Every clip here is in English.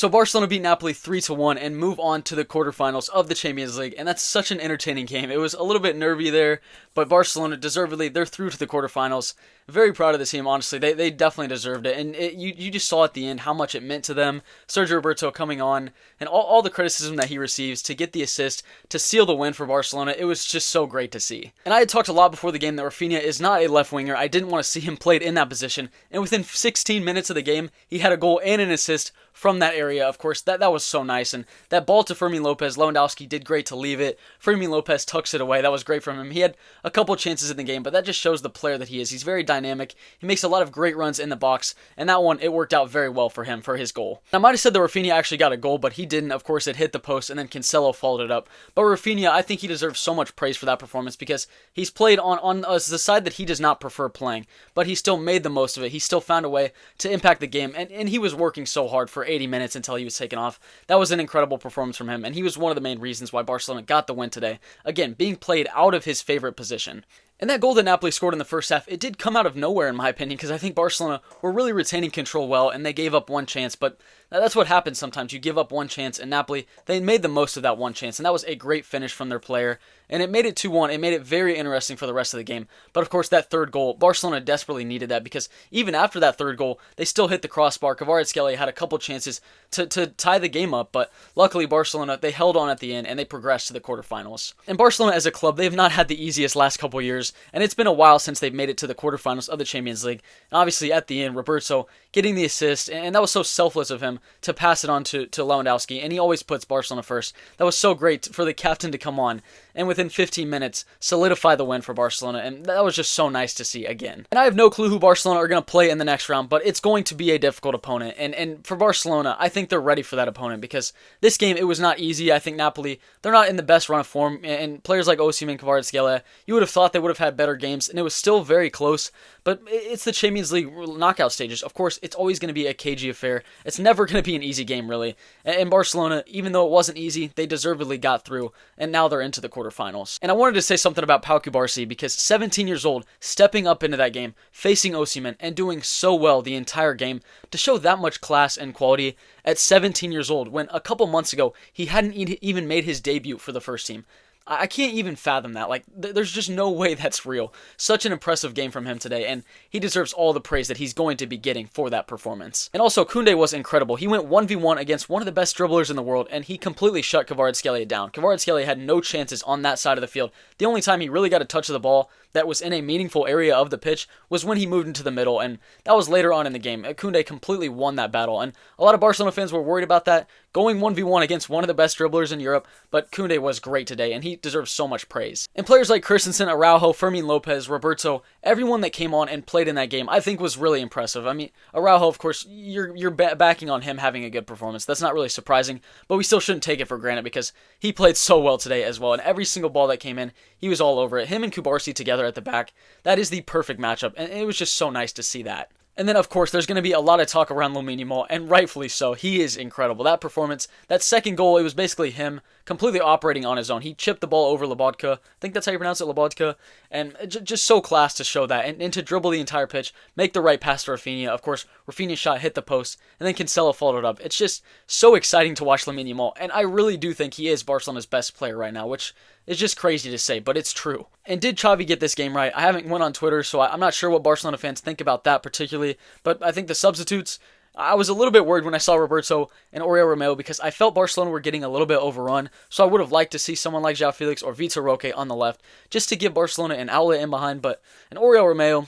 So Barcelona beat Napoli 3-1 and move on to the quarterfinals of the Champions League, and that's such an entertaining game. It was a little bit nervy there, but Barcelona deservedly, they're through to the quarterfinals. Very proud of the team, honestly. They definitely deserved it, and you just saw at the end how much it meant to them. Sergio Roberto coming on, and all the criticism that he receives to get the assist, to seal the win for Barcelona, it was just so great to see. And I had talked a lot before the game that Rafinha is not a left winger. I didn't want to see him played in that position, and within 16 minutes of the game, he had a goal and an assist from that area. Of course, that was so nice. And that ball to Fermin Lopez, Lewandowski did great to leave it. Fermin Lopez tucks it away. That was great from him. He had a couple chances in the game, but that just shows the player that he is. He's very dynamic. He makes a lot of great runs in the box, and that one, it worked out very well for him for his goal. I might have said that Rafinha actually got a goal, but he didn't. Of course, it hit the post, and then Cancelo followed it up. But Rafinha, I think he deserves so much praise for that performance because he's played on the side that he does not prefer playing, but he still made the most of it. He still found a way to impact the game, and he was working so hard for 80 minutes until he was taken off. That was an incredible performance from him, and he was one of the main reasons why Barcelona got the win today. Again, being played out of his favorite position. And that goal that Napoli scored in the first half, it did come out of nowhere in my opinion, because I think Barcelona were really retaining control well, and they gave up one chance, but that's what happens sometimes. You give up one chance, and Napoli, they made the most of that one chance, and that was a great finish from their player, and it made it 2-1. It made it very interesting for the rest of the game. But of course, that third goal, Barcelona desperately needed that, because even after that third goal, they still hit the crossbar. Kvaratskhelia had a couple chances to tie the game up, but luckily Barcelona, they held on at the end, and they progressed to the quarterfinals. And Barcelona as a club, they've not had the easiest last couple years, and it's been a while since they've made it to the quarterfinals of the Champions League. And obviously at the end, Roberto getting the assist, and that was so selfless of him to pass it on to Lewandowski, and he always puts Barcelona first. That was so great for the captain to come on, and within 15 minutes, solidify the win for Barcelona, and that was just so nice to see again. And I have no clue who Barcelona are going to play in the next round, but it's going to be a difficult opponent, and for Barcelona, I think they're ready for that opponent, because this game, it was not easy. I think Napoli, they're not in the best run of form, and players like Osimhen, Kvaratskhelia, you would have thought they would have had better games, and it was still very close, but it's the Champions League knockout stages. Of course, it's always going to be a cagey affair. It's never going to be an easy game, really. And Barcelona, even though it wasn't easy, they deservedly got through, and now they're into the quarterfinals. And I wanted to say something about Pau Cubarsí, because 17 years old, stepping up into that game, facing Osimhen, and doing so well the entire game, to show that much class and quality at 17 years old, when a couple months ago, he hadn't even made his debut for the first team. I can't even fathom that. Like, there's just no way that's real. Such an impressive game from him today, and he deserves all the praise that he's going to be getting for that performance. And also, Koundé was incredible. He went 1v1 against one of the best dribblers in the world, and he completely shut Kvaratskhelia down. Kvaratskhelia had no chances on that side of the field. The only time he really got a touch of the ball that was in a meaningful area of the pitch was when he moved into the middle, and that was later on in the game. Koundé completely won that battle, and a lot of Barcelona fans were worried about that, going 1v1 against one of the best dribblers in Europe, but Koundé was great today, and he deserves so much praise. And players like Christensen, Araujo, Fermin Lopez, Roberto, everyone that came on and played in that game, I think was really impressive. I mean, Araujo, of course, you're backing on him having a good performance. That's not really surprising, but we still shouldn't take it for granted, because he played so well today as well, and every single ball that came in, he was all over it. Him and Cubarsí together at the back, that is the perfect matchup, and it was just so nice to see that. And then, of course, there's going to be a lot of talk around Lamine Yamal, and rightfully so. He is incredible. That performance, that second goal, it was basically him completely operating on his own. He chipped the ball over Lobotka. I think that's how you pronounce it, Lobotka. And just so class to show that. And to dribble the entire pitch, make the right pass to Rafinha. Of course, Rafinha's shot hit the post, and then Cancelo followed it up. It's just so exciting to watch Lamine Yamal. And I really do think he is Barcelona's best player right now, which is just crazy to say, but it's true. And did Xavi get this game right? I haven't went on Twitter, so I'm not sure what Barcelona fans think about that particularly, but I think the substitutes, I was a little bit worried when I saw Roberto and Oriol Romeu, because I felt Barcelona were getting a little bit overrun, so I would have liked to see someone like João Felix or Vitor Roque on the left, just to give Barcelona an outlet in behind, but an Oriol Romeu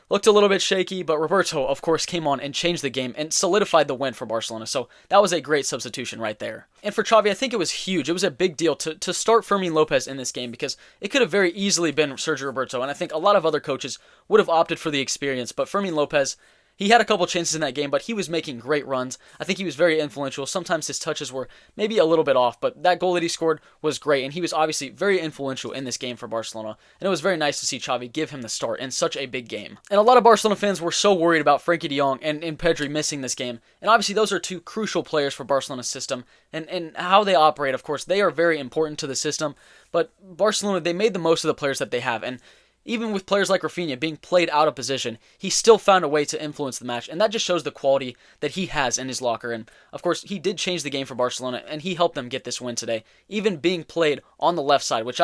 looked a little bit shaky, but Roberto, of course, came on and changed the game and solidified the win for Barcelona. So that was a great substitution right there. And for Xavi, I think it was huge. It was a big deal to start Fermin Lopez in this game, because it could have very easily been Sergio Roberto, and I think a lot of other coaches would have opted for the experience, but Fermin Lopez, he had a couple chances in that game, but he was making great runs. I think he was very influential. Sometimes his touches were maybe a little bit off, but that goal that he scored was great, and he was obviously very influential in this game for Barcelona. And it was very nice to see Xavi give him the start in such a big game. And a lot of Barcelona fans were so worried about Frenkie de Jong and Pedri missing this game. And obviously those are two crucial players for Barcelona's system, and how they operate, of course, they are very important to the system. But Barcelona, they made the most of the players that they have, and even with players like Rafinha being played out of position, he still found a way to influence the match, and that just shows the quality that he has in his locker. And of course, he did change the game for Barcelona, and he helped them get this win today, even being played on the left side, which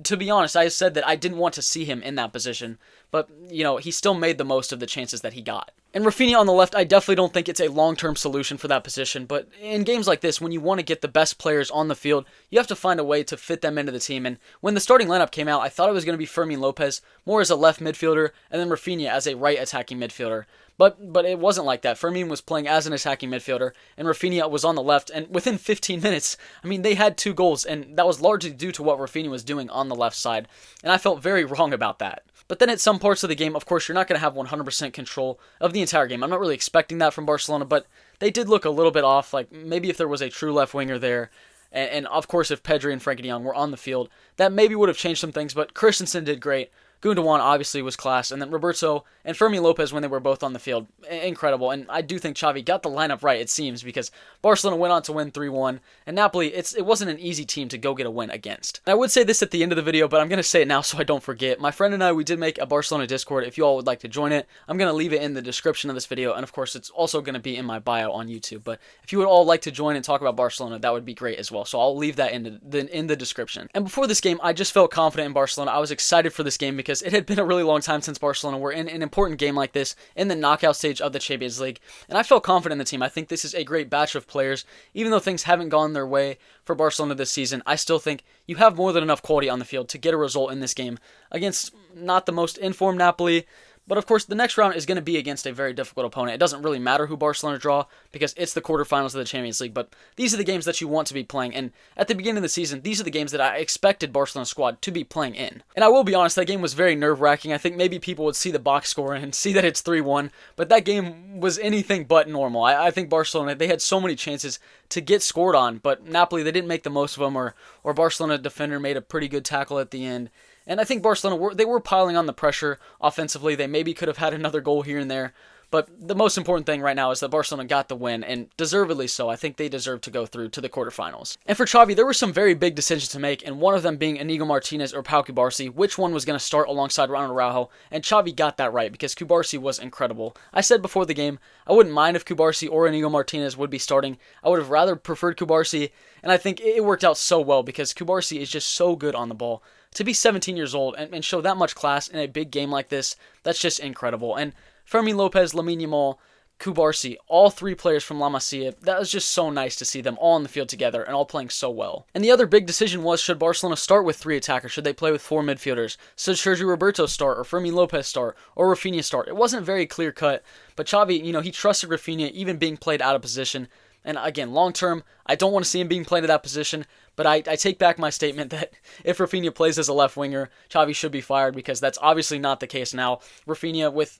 to be honest, I said that I didn't want to see him in that position, but, he still made the most of the chances that he got. And Rafinha on the left, I definitely don't think it's a long-term solution for that position, but in games like this, when you want to get the best players on the field, you have to find a way to fit them into the team. And when the starting lineup came out, I thought it was going to be Fermin Lopez more as a left midfielder, and then Rafinha as a right attacking midfielder. But it wasn't like that. Fermin was playing as an attacking midfielder, and Rafinha was on the left, and within 15 minutes, they had 2 goals, and that was largely due to what Rafinha was doing on the left side, and I felt very wrong about that. But then at some parts of the game, of course, you're not going to have 100% control of the entire game. I'm not really expecting that from Barcelona, but they did look a little bit off, like maybe if there was a true left winger there, and of course if Pedri and Frenkie de Jong were on the field, that maybe would have changed some things, but Christensen did great. Gundogan obviously was class, and then Roberto and Fermin Lopez when they were both on the field, incredible. And I do think Xavi got the lineup right, it seems, because Barcelona went on to win 3-1, and Napoli, it wasn't an easy team to go get a win against. And I would say this at the end of the video, but I'm going to say it now so I don't forget. My friend and I, we did make a Barcelona Discord. If you all would like to join it, I'm going to leave it in the description of this video, and of course it's also going to be in my bio on YouTube. But if you would all like to join and talk about Barcelona, that would be great as well. So I'll leave that in the description. And before this game, I just felt confident in Barcelona. I was excited for this game because it had been a really long time since Barcelona were in an important game like this in the knockout stage of the Champions League, and I felt confident in the team. I think this is a great batch of players. Even though things haven't gone their way for Barcelona this season, I still think you have more than enough quality on the field to get a result in this game against not the most informed Napoli. But of course, the next round is going to be against a very difficult opponent. It doesn't really matter who Barcelona draw because it's the quarterfinals of the Champions League. But these are the games that you want to be playing. And at the beginning of the season, these are the games that I expected Barcelona's squad to be playing in. And I will be honest, that game was very nerve-wracking. I think maybe people would see the box score and see that it's 3-1. But that game was anything but normal. I think Barcelona, they had so many chances to get scored on. But Napoli, they didn't make the most of them. Or Barcelona defender made a pretty good tackle at the end. And I think Barcelona, they were piling on the pressure offensively. They maybe could have had another goal here and there. But the most important thing right now is that Barcelona got the win, and deservedly so. I think they deserve to go through to the quarterfinals. And for Xavi, there were some very big decisions to make, and one of them being Inigo Martinez or Pau Cubarsí, which one was going to start alongside Ronald Araujo, and Xavi got that right because Cubarsí was incredible. I said before the game, I wouldn't mind if Cubarsí or Inigo Martinez would be starting. I would have rather preferred Cubarsí, and I think it worked out so well because Cubarsí is just so good on the ball. To be 17 years old and show that much class in a big game like this, that's just incredible. And Fermin Lopez, Lamine Yamal, Cubarsí, all 3 players from La Masia, that was just so nice to see them all on the field together and all playing so well. And the other big decision was, should Barcelona start with 3 attackers? Should they play with 4 midfielders? Should Sergio Roberto start, or Fermin Lopez start, or Rafinha start? It wasn't very clear-cut, but Xavi, he trusted Rafinha even being played out of position. And again, long-term, I don't want to see him being played in that position, but I take back my statement that if Rafinha plays as a left winger, Xavi should be fired because that's obviously not the case now. Rafinha with...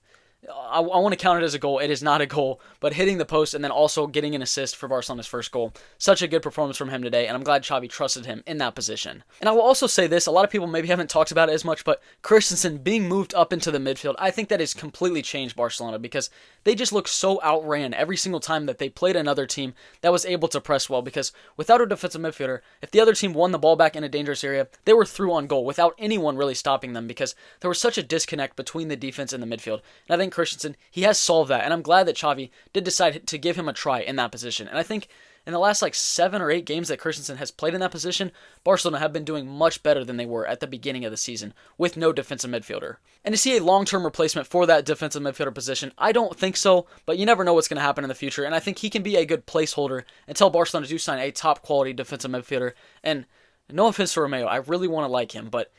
I want to count it as a goal. It is not a goal, but hitting the post and then also getting an assist for Barcelona's first goal. Such a good performance from him today, and I'm glad Xavi trusted him in that position. And I will also say this, a lot of people maybe haven't talked about it as much, but Christensen being moved up into the midfield, I think that has completely changed Barcelona because they just look so outran every single time that they played another team that was able to press well, because without a defensive midfielder, if the other team won the ball back in a dangerous area, they were through on goal without anyone really stopping them because there was such a disconnect between the defense and the midfield. And I think Christensen, he has solved that, and I'm glad that Xavi did decide to give him a try in that position. And I think in the last 7 or 8 games that Christensen has played in that position, Barcelona have been doing much better than they were at the beginning of the season with no defensive midfielder. And to see a long-term replacement for that defensive midfielder position, I don't think so, but you never know what's going to happen in the future, and I think he can be a good placeholder until Barcelona do sign a top-quality defensive midfielder. And no offense to Romeo, I really want to like him, but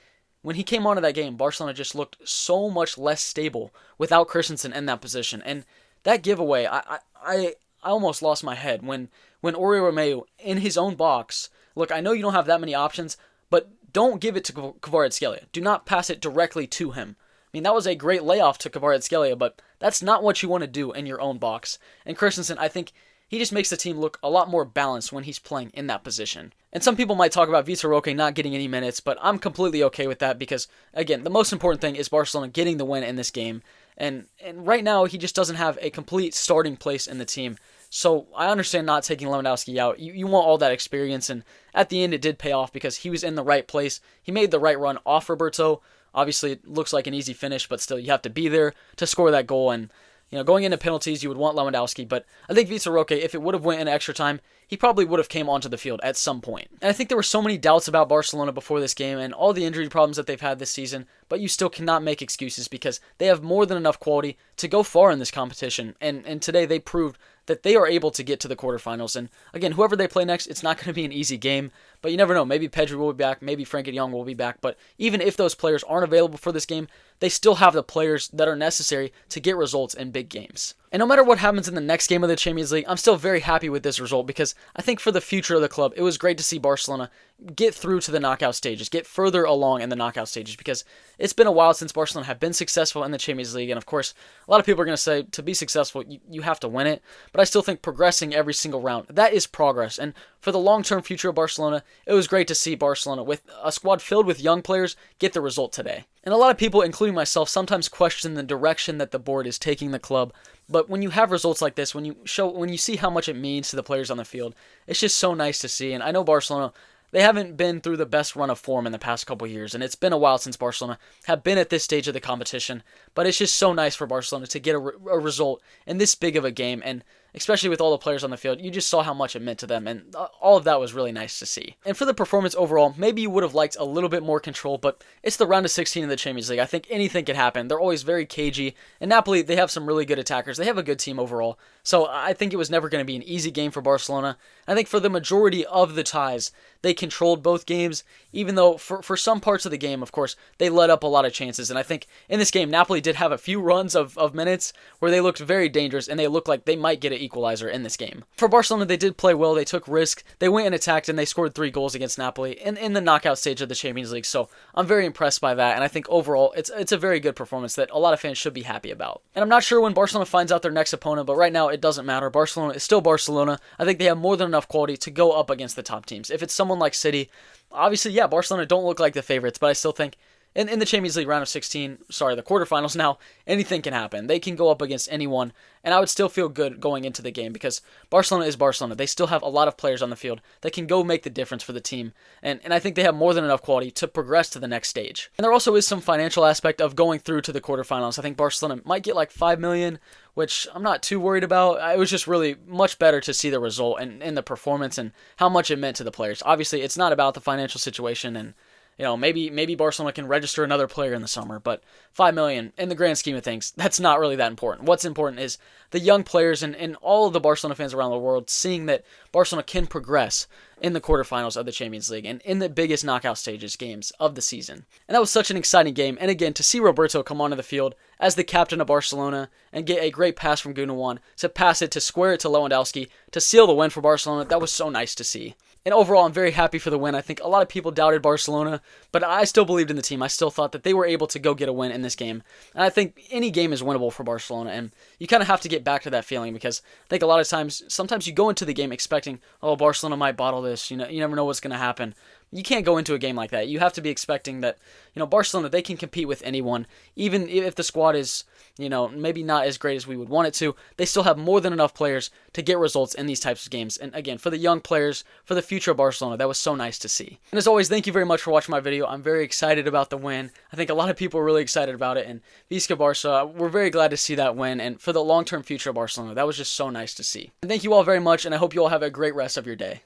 when he came onto that game, Barcelona just looked so much less stable without Christensen in that position. And that giveaway, I almost lost my head when Oriol Romeo in his own box. Look, I know you don't have that many options, but don't give it to Kvaratskhelia. Do not pass it directly to him. I mean, that was a great layoff to Kvaratskhelia, but that's not what you want to do in your own box. And Christensen, I think he just makes the team look a lot more balanced when he's playing in that position. And some people might talk about Vitor Roque not getting any minutes, but I'm completely okay with that because, again, the most important thing is Barcelona getting the win in this game. And right now, he just doesn't have a complete starting place in the team. So I understand not taking Lewandowski out. You want all that experience, and at the end, it did pay off because he was in the right place. He made the right run off Roberto. Obviously, it looks like an easy finish, but still, you have to be there to score that goal. And going into penalties, you would want Lewandowski, but I think Vitor Roque, if it would have went in extra time, he probably would have came onto the field at some point. And I think there were so many doubts about Barcelona before this game and all the injury problems that they've had this season, but you still cannot make excuses because they have more than enough quality to go far in this competition. And today they proved that they are able to get to the quarterfinals. And again, whoever they play next, it's not going to be an easy game, but you never know. Maybe Pedri will be back, maybe Frankie de Jong will be back, but even if those players aren't available for this game, they still have the players that are necessary to get results in big games. And no matter what happens in the next game of the Champions League, I'm still very happy with this result because I think for the future of the club, it was great to see Barcelona get through to the knockout stages, get further along in the knockout stages, because it's been a while since Barcelona have been successful in the Champions League. And of course, a lot of people are going to say to be successful, you have to win it. But I still think progressing every single round, that is progress. And for the long-term future of Barcelona, it was great to see Barcelona, with a squad filled with young players, get the result today. And a lot of people, including myself, sometimes question the direction that the board is taking the club. But when you have results like this, when you see how much it means to the players on the field, it's just so nice to see. And I know Barcelona, they haven't been through the best run of form in the past couple years, and it's been a while since Barcelona have been at this stage of the competition. But it's just so nice for Barcelona to get a result in this big of a game, and especially with all the players on the field, you just saw how much it meant to them, and all of that was really nice to see. And for the performance overall, maybe you would have liked a little bit more control, but it's the round of 16 in the Champions League. I think anything could happen. They're always very cagey, and Napoli, they have some really good attackers. They have a good team overall, so I think it was never going to be an easy game for Barcelona. I think for the majority of the ties, they controlled both games, even though for some parts of the game, of course, they let up a lot of chances. And I think in this game, Napoli did have a few runs of minutes where they looked very dangerous, and they looked like they might get an equalizer in this game. For Barcelona, they did play well. They took risks. They went and attacked, and they scored 3 goals against Napoli in the knockout stage of the Champions League. So I'm very impressed by that, and I think overall it's a very good performance that a lot of fans should be happy about. And I'm not sure when Barcelona finds out their next opponent, but right now it doesn't matter. Barcelona is still Barcelona. I think they have more than enough quality to go up against the top teams. If it's someone like City, obviously, yeah, Barcelona don't look like the favorites, but I still think in the Champions League round of 16, the quarterfinals now, anything can happen. They can go up against anyone, and I would still feel good going into the game because Barcelona is Barcelona. They still have a lot of players on the field that can go make the difference for the team, and I think they have more than enough quality to progress to the next stage. And there also is some financial aspect of going through to the quarterfinals. I think Barcelona might get like 5 million, which I'm not too worried about. It was just really much better to see the result and the performance and how much it meant to the players. Obviously, it's not about the financial situation, and maybe Barcelona can register another player in the summer, but 5 million in the grand scheme of things, that's not really that important. What's important is the young players and all of the Barcelona fans around the world seeing that Barcelona can progress in the quarterfinals of the Champions League and in the biggest knockout stages games of the season. And that was such an exciting game. And again, to see Roberto come onto the field as the captain of Barcelona and get a great pass from Gundogan to pass it, to square it to Lewandowski, to seal the win for Barcelona, that was so nice to see. And overall, I'm very happy for the win. I think a lot of people doubted Barcelona, but I still believed in the team. I still thought that they were able to go get a win in this game. And I think any game is winnable for Barcelona, and you kind of have to get back to that feeling because I think a lot of times, sometimes you go into the game expecting, oh, Barcelona might bottle this. You never know what's going to happen. You can't go into a game like that. You have to be expecting that, Barcelona, they can compete with anyone, even if the squad is, maybe not as great as we would want it to. They still have more than enough players to get results in these types of games. And again, for the young players, for the future of Barcelona, that was so nice to see. And as always, thank you very much for watching my video. I'm very excited about the win. I think a lot of people are really excited about it. And Visca Barca, we're very glad to see that win. And for the long-term future of Barcelona, that was just so nice to see. And thank you all very much, and I hope you all have a great rest of your day.